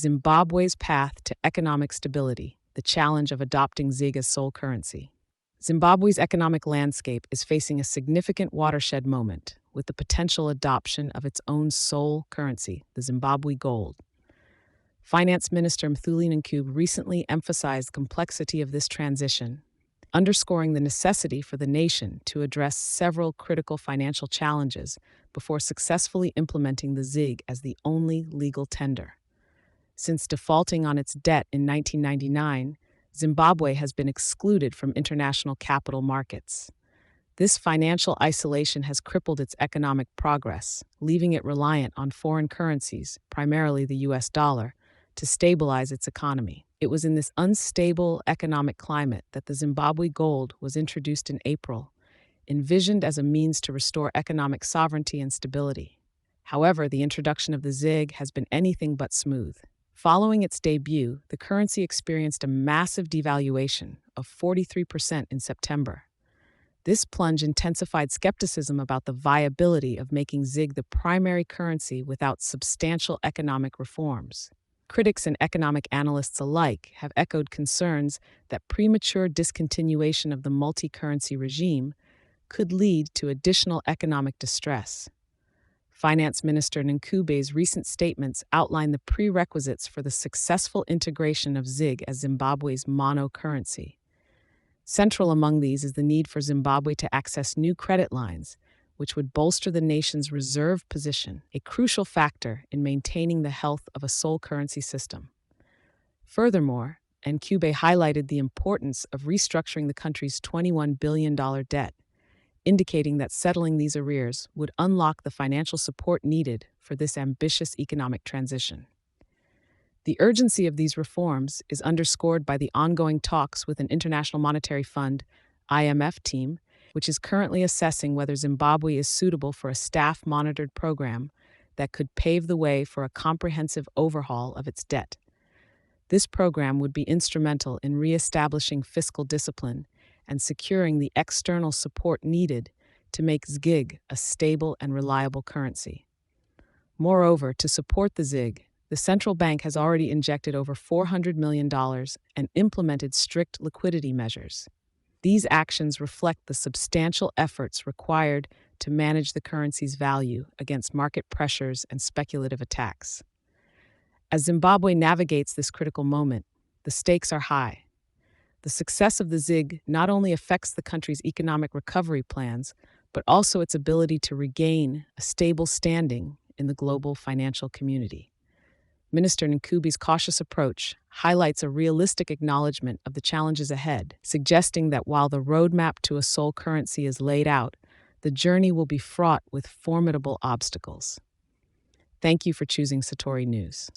Zimbabwe's path to economic stability, the challenge of adopting ZiG as sole currency. Zimbabwe's economic landscape is facing a significant watershed moment with the potential adoption of its own sole currency, the Zimbabwe gold. Finance Minister Mthuli Ncube recently emphasized the complexity of this transition, underscoring the necessity for the nation to address several critical financial challenges before successfully implementing the ZiG as the only legal tender. Since defaulting on its debt in 1999, Zimbabwe has been excluded from international capital markets. This financial isolation has crippled its economic progress, leaving it reliant on foreign currencies, primarily the US dollar, to stabilize its economy. It was in this unstable economic climate that the Zimbabwe gold was introduced in April, envisioned as a means to restore economic sovereignty and stability. However, the introduction of the ZiG has been anything but smooth. Following its debut, the currency experienced a massive devaluation of 43% in September. This plunge intensified skepticism about the viability of making ZiG the primary currency without substantial economic reforms. Critics and economic analysts alike have echoed concerns that premature discontinuation of the multi-currency regime could lead to additional economic distress. Finance Minister Ncube's recent statements outline the prerequisites for the successful integration of ZiG as Zimbabwe's mono-currency. Central among these is the need for Zimbabwe to access new credit lines, which would bolster the nation's reserve position, a crucial factor in maintaining the health of a sole currency system. Furthermore, Ncube highlighted the importance of restructuring the country's $21 billion debt, indicating that settling these arrears would unlock the financial support needed for this ambitious economic transition. The urgency of these reforms is underscored by the ongoing talks with an International Monetary Fund (IMF) team, which is currently assessing whether Zimbabwe is suitable for a staff-monitored program that could pave the way for a comprehensive overhaul of its debt. This program would be instrumental in re-establishing fiscal discipline and securing the external support needed to make ZiG a stable and reliable currency. Moreover, to support the ZiG, the central bank has already injected over $400 million and implemented strict liquidity measures. These actions reflect the substantial efforts required to manage the currency's value against market pressures and speculative attacks. As Zimbabwe navigates this critical moment, the stakes are high. The success of the ZiG not only affects the country's economic recovery plans, but also its ability to regain a stable standing in the global financial community. Minister Ncube's cautious approach highlights a realistic acknowledgement of the challenges ahead, suggesting that while the roadmap to a sole currency is laid out, the journey will be fraught with formidable obstacles. Thank you for choosing Satori News.